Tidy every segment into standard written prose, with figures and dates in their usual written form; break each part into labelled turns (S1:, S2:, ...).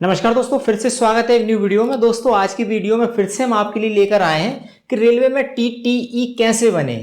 S1: नमस्कार दोस्तों, फिर से स्वागत है एक न्यू वीडियो में। दोस्तों आज की वीडियो में फिर से हम आपके लिए लेकर आए हैं कि रेलवे में टीटीई कैसे बने।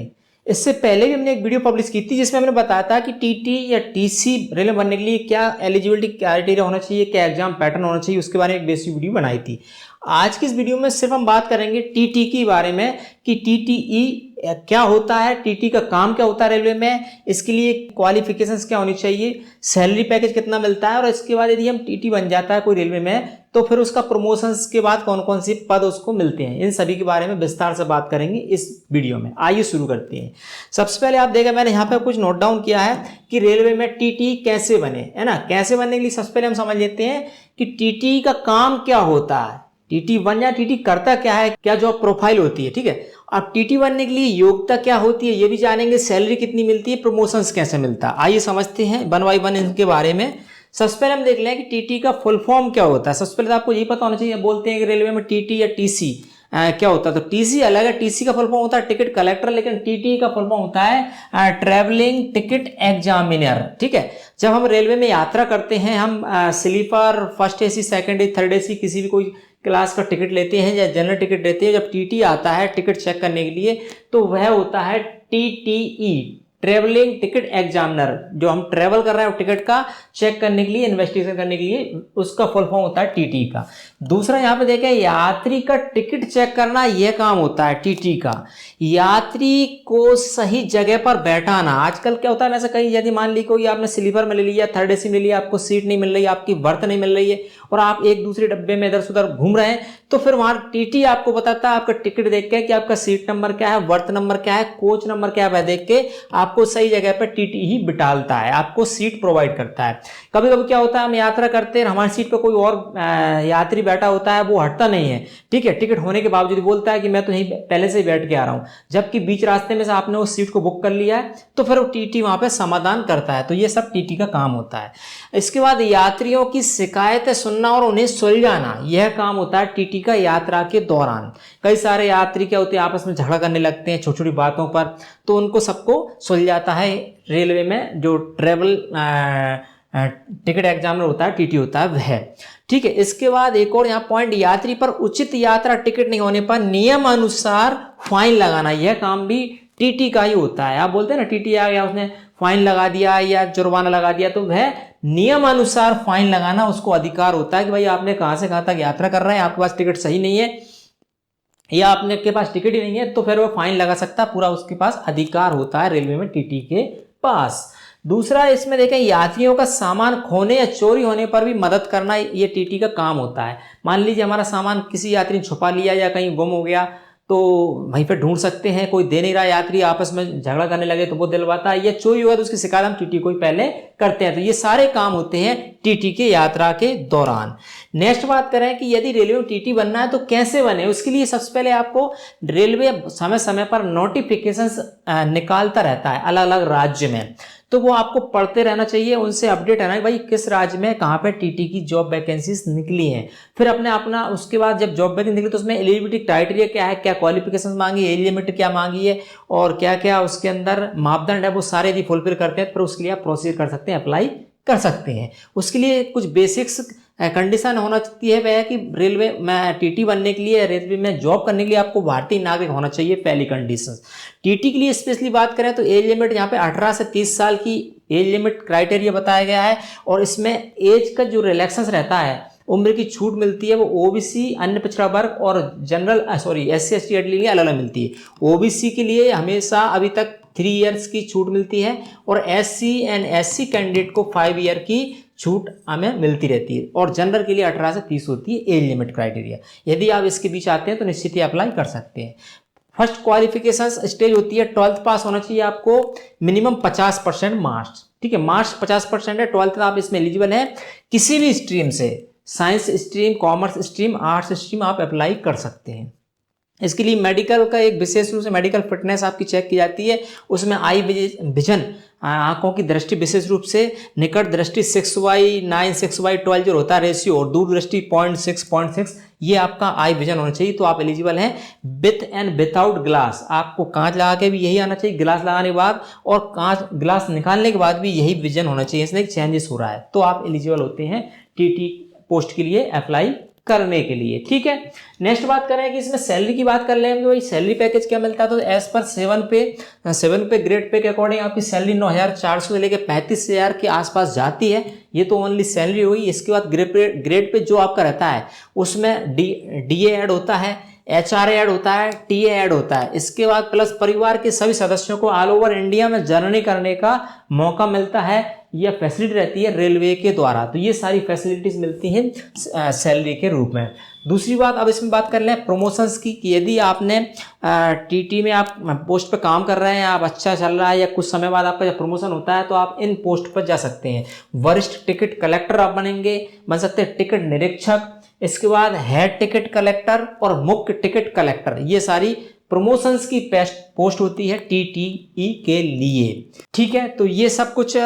S1: इससे पहले भी हमने एक वीडियो पब्लिश की थी जिसमें हमने बताया था कि टीटी या टीसी रेलवे बनने के लिए क्या एलिजिबिलिटी क्राइटेरिया होना चाहिए, क्या एग्जाम पैटर्न होना चाहिए, उसके बारे में एक बेसिक वीडियो बनाई थी। आज की इस वीडियो में सिर्फ हम बात करेंगे टीटी के बारे में कि टीटीई क्या होता है, टीटी का काम क्या होता है रेलवे में, इसके लिए क्वालिफिकेशंस क्या होनी चाहिए, सैलरी पैकेज कितना मिलता है, और इसके बाद यदि हम टीटी बन जाता है कोई रेलवे में तो फिर उसका प्रमोशंस के बाद कौन कौन से पद उसको मिलते हैं, इन सभी के बारे में विस्तार से बात करेंगे इस वीडियो में। आइए शुरू करते हैं। सबसे पहले आप देखा मैंने यहाँ पे कुछ नोट डाउन किया है कि रेलवे में टीटी कैसे बने, है ना। कैसे बनने के लिए सबसे पहले हम समझ लेते हैं कि टीटी का काम क्या होता है, टीटी बन या टीटी करता क्या है, क्या जॉब प्रोफाइल होती है। ठीक है, अब टीटी बनने के लिए योग्यता क्या होती है ये भी जानेंगे, सैलरी कितनी मिलती है, प्रमोशंस कैसे मिलता है। आइए समझते हैं वन बाय वन इनके बारे में। सबसे पहले हम देख लें कि टीटी का फुल फॉर्म क्या होता है। सबसे पहले तो आपको यही पता होना चाहिए, बोलते हैं कि रेलवे में टीटी या टीसी क्या होता है। तो टीसी अलग है, टीसी का फुल फॉर्म होता है टिकट कलेक्टर, लेकिन टीटी का फुल फॉर्म होता है ट्रैवलिंग टिकट एग्जामिनर। ठीक है, जब हम रेलवे में यात्रा करते हैं, हम sleeper, first AC, second AC, third AC किसी भी कोई क्लास का टिकट लेते हैं या जनरल टिकट लेते हैं, जब टीटी आता है टिकट चेक करने के लिए तो वह होता है टीटीई, ट्रेवलिंग टिकट एग्जामिनर। जो हम ट्रेवल कर रहे हैं टिकट का चेक करने के लिए, इन्वेस्टिगेशन करने के लिए, उसका फुल फॉर्म होता है टीटी का। दूसरा यहाँ पे देखें, यात्री का टिकट चेक करना, यह काम होता है टीटी का। यात्री को सही जगह पर बैठाना। आजकल क्या होता है, वैसे कहीं यदि मान ली कोई आपने स्लीपर में ले लिया, थर्ड एसी में ले लिया, आपको सीट नहीं मिल रही, आपकी बर्थ नहीं मिल रही है और आप एक दूसरे डब्बे में इधर से उधर घूम रहे हैं, तो फिर वहां टीटी आपको बताता है आपका टिकट देख के कि आपका सीट नंबर क्या है, बर्थ नंबर क्या है, कोच नंबर क्या है, वह देख के आपको सही जगह पर टीटी ही बिठालता है, आपको सीट प्रोवाइड करता है। कभी कभी क्या होता है, हम यात्रा करते हैं, हमारी सीट पर कोई और यात्री बैठा होता है, वो हटता नहीं है। ठीक है, टिकट होने के बावजूद बोलता है कि मैं तो यहीं पहले से ही बैठ के आ रहा हूं, जबकि बीच रास्ते में से आपने उस सीट को बुक कर लिया है, तो फिर वो टीटी वहां पे समाधान करता है। तो ये सब टीटी का काम होता है। इसके बाद यात्रियों की शिकायतें सुनना और उन्हें सुलझाना, यह काम होता है टीटी का यात्रा के दौरान। कई सारे यात्री क्या होते हैं, आपस में झगड़ा करने लगते हैं छोटी छोटी बातों पर, तो उनको सबको सुलझाता है रेलवे में जो ट्रेवल टिकट एग्जामिनर होता है, टीटी होता है वह। ठीक है, इसके बाद एक और यहाँ पॉइंट, यात्री पर उचित यात्रा टिकट नहीं होने पर नियम अनुसार फाइन लगाना, यह काम भी टीटी का ही होता है। आप बोलते हैं ना टीटी आ गया, उसने फाइन लगा दिया या जुर्माना लगा दिया, तो वह नियम अनुसार फाइन लगाना उसको अधिकार होता है कि भाई आपने कहां से कहां तक यात्रा कर रहे हैं, आपके पास टिकट सही नहीं है या आपने के पास टिकट ही नहीं है, तो फिर वो फाइन लगा सकता है, पूरा उसके पास अधिकार होता है रेलवे में टीटी के पास। दूसरा इसमें देखें, यात्रियों का सामान खोने या चोरी होने पर भी मदद करना, ये टीटी का काम होता है। मान लीजिए हमारा सामान किसी यात्री ने छुपा लिया या कहीं गुम हो गया, तो वहीं पर ढूंढ सकते हैं। कोई दे नहीं रहा, यात्री आपस में झगड़ा करने लगे तो वो दिलवाता है, या चोरी हुआ तो उसकी शिकायत हम टीटी को ही पहले करते हैं। तो ये सारे काम होते हैं टीटी के यात्रा के दौरान। नेक्स्ट बात करें कि यदि रेलवे में टीटी बनना है तो कैसे बने। उसके लिए सबसे पहले आपको रेलवे समय समय पर नोटिफिकेशंस निकालता रहता है अलग अलग राज्य में, तो वो आपको पढ़ते रहना चाहिए, उनसे अपडेट रहना है भाई किस राज्य में कहाँ पे टीटी की जॉब वैकेंसीज निकली हैं। फिर अपना उसके बाद जब जॉब वैकेंसी निकली तो उसमें एलिजिबिलिटी क्राइटेरिया क्या है, क्या क्वालिफिकेशन मांगी है, एज लिमिट क्या मांगी है और क्या क्या उसके अंदर मापदंड है, वो सारे यदि फुलफिल करते हैं तो फिर उसके लिए आप प्रोसीड कर सकते हैं, अप्लाई कर सकते हैं। उसके लिए कुछ बेसिक्स कंडीशन होना चाहिए, वह है कि रेलवे में टीटी बनने के लिए, रेलवे में जॉब करने के लिए आपको भारतीय नागरिक होना चाहिए, पहली कंडीशन। टीटी के लिए स्पेशली बात करें तो एज लिमिट यहाँ पे 18 से 30 साल की एज लिमिट क्राइटेरिया बताया गया है, और इसमें एज का जो रिलैक्सेंस रहता है, उम्र की छूट मिलती है, वो ओबीसी, अन्य पिछड़ा वर्ग और जनरल एससी एसटी के लिए अलग अलग मिलती है। ओबीसी के लिए हमेशा अभी तक 3 इयर्स की छूट मिलती है और एससी एंड एससी कैंडिडेट को 5 ईयर की छूट हमें मिलती रहती है, और जनरल के लिए 18 से 30 होती है एज लिमिट क्राइटेरिया। यदि आप इसके बीच आते हैं तो निश्चित ही अप्लाई कर सकते हैं। फर्स्ट क्वालिफिकेशन स्टेज होती है 12th पास होना चाहिए आपको, मिनिमम 50% मार्क्स। ठीक है, मार्क्स 50% है, 12th आप इसमें एलिजिबल है। किसी भी स्ट्रीम से, science stream, commerce stream, arts stream आप अप्लाई कर सकते हैं। इसके लिए मेडिकल का एक विशेष रूप से मेडिकल फिटनेस आपकी चेक की जाती है, उसमें आई विजन, आंखों की दृष्टि विशेष रूप से, निकट दृष्टि 6/9, 6/12 जो होता है रेशियो, और दूर दृष्टि 0.6, ये आपका आई विजन होना चाहिए, तो आप एलिजिबल हैं। विथ एंड विदाउट ग्लास, आपको कांच लगा के भी यही आना चाहिए, ग्लास लगाने के बाद, और कांच ग्लास निकालने के बाद भी यही विजन होना चाहिए, इसमें चेंजेस हो रहा है, तो आप एलिजिबल होते हैं टीटी पोस्ट के लिए अप्लाई करने के लिए। ठीक है, नेक्स्ट बात करें कि इसमें सैलरी की बात कर ले हम, तो भाई सैलरी पैकेज क्या मिलता है। तो एज पर 7 पे ग्रेड पे के अकॉर्डिंग आपकी सैलरी 9,400 से लेकर 35,000 के आसपास जाती है। ये तो ओनली सैलरी हुई। इसके बाद ग्रेड पे जो आपका रहता है उसमें डीए ऐड होता है, एचआरए ऐड होता है, टीए ऐड होता है। इसके बाद प्लस परिवार के सभी सदस्यों को ऑल ओवर इंडिया में जर्नी करने का मौका मिलता है। यह फैसिलिटी रहती है रेलवे के द्वारा। तो ये सारी फैसिलिटीज मिलती हैं सैलरी के रूप में। दूसरी बात, अब इसमें बात कर लें प्रमोशंस की, कि यदि आपने टीटी में आप पोस्ट पे काम कर रहे हैं, आप अच्छा चल रहा है, या कुछ समय बाद आपका जब प्रमोशन होता है तो आप इन पोस्ट पर जा सकते हैं। वरिष्ठ टिकट कलेक्टर आप बन सकते हैं, टिकट निरीक्षक, इसके बाद हेड टिकट कलेक्टर और मुख्य टिकट कलेक्टर। ये सारी प्रमोशंस की पोस्ट होती है टीटीई के लिए। ठीक है, तो ये सब कुछ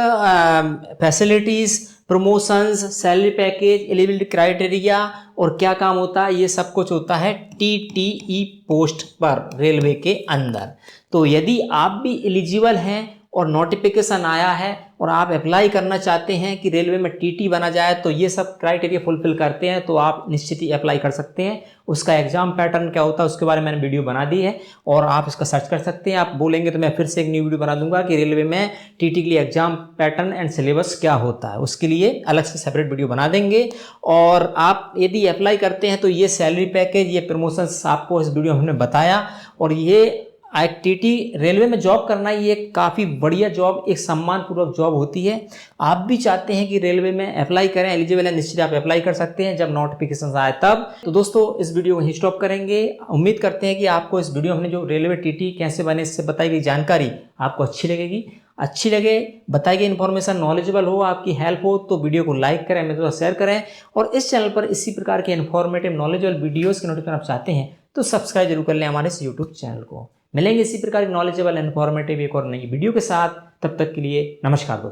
S1: facilities, promotions, salary package, eligibility criteria और क्या काम होता है, ये सब कुछ होता है टीटीई पोस्ट पर रेलवे के अंदर। तो यदि आप भी एलिजिबल हैं और नोटिफिकेशन आया है और आप अप्लाई करना चाहते हैं कि रेलवे में टीटी बना जाए, तो ये सब क्राइटेरिया फुलफिल करते हैं तो आप निश्चित ही अप्लाई कर सकते हैं। उसका एग्जाम पैटर्न क्या होता है उसके बारे में मैंने वीडियो बना दी है और आप इसका सर्च कर सकते हैं। आप बोलेंगे तो मैं फिर से एक न्यू वीडियो बना दूंगा कि रेलवे में टीटी के लिए एग्जाम पैटर्न एंड सिलेबस क्या होता है, उसके लिए अलग से सेपरेट वीडियो बना देंगे। और आप यदि अप्लाई करते हैं तो ये सैलरी पैकेज, ये प्रमोशंस आपको इस वीडियो में हमने बताया। और ये टीटी रेलवे में जॉब करना ये काफ़ी बढ़िया जॉब, एक सम्मानपूर्वक जॉब होती है। आप भी चाहते हैं कि रेलवे में अप्लाई करें, एलिजिबल है, निश्चित आप अप्लाई कर सकते हैं जब नोटिफिकेशन आए तब। तो दोस्तों इस वीडियो को यहीं स्टॉप करेंगे। उम्मीद करते हैं कि आपको इस वीडियो में जो रेलवे टीटी कैसे बने इससे बताई गई जानकारी आपको अच्छी लगेगी। अच्छी लगे, बताई गई इन्फॉर्मेशन नॉलेजेबल हो, आपकी हेल्प हो तो वीडियो को लाइक करें, मेरे साथ शेयर करें। और इस चैनल पर इसी प्रकार के इन्फॉर्मेटिव नॉलेजेबल वीडियोज़ के नोटिफिकेशन आप चाहते हैं तो सब्सक्राइब जरूर कर लें हमारे इस यूट्यूब चैनल को। मिलेंगे इसी प्रकार की नॉलेजेबल इन्फॉर्मेटिव एक और नई वीडियो के साथ। तब तक के लिए नमस्कार दोस्तों।